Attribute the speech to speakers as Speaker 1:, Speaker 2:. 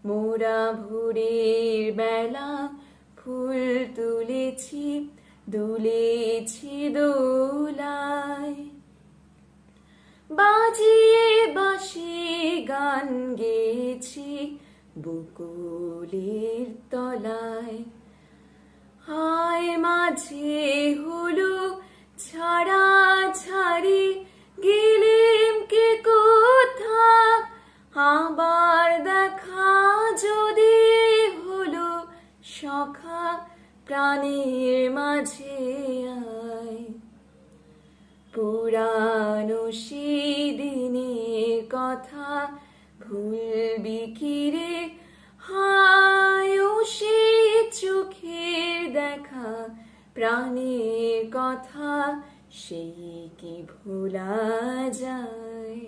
Speaker 1: মোরা ভোরের বেলা ফুল তুলেছি, দুলেছি দোলায়, বাজিয়ে বাঁশি গান গেয়েছি বকুলের তলায়। হায় মাঝে হলো ছাড়া ছাড়ি, গেলেম কে কোথা, আবার দেখা যদি হলো সখা, প্রাণের মাঝে আয়। পুরানো সেদিনের কথা ভুলবি কি রে, হায় ও সে চোখের দেখা, প্রাণের কথা সেই কি ভোলা যায়।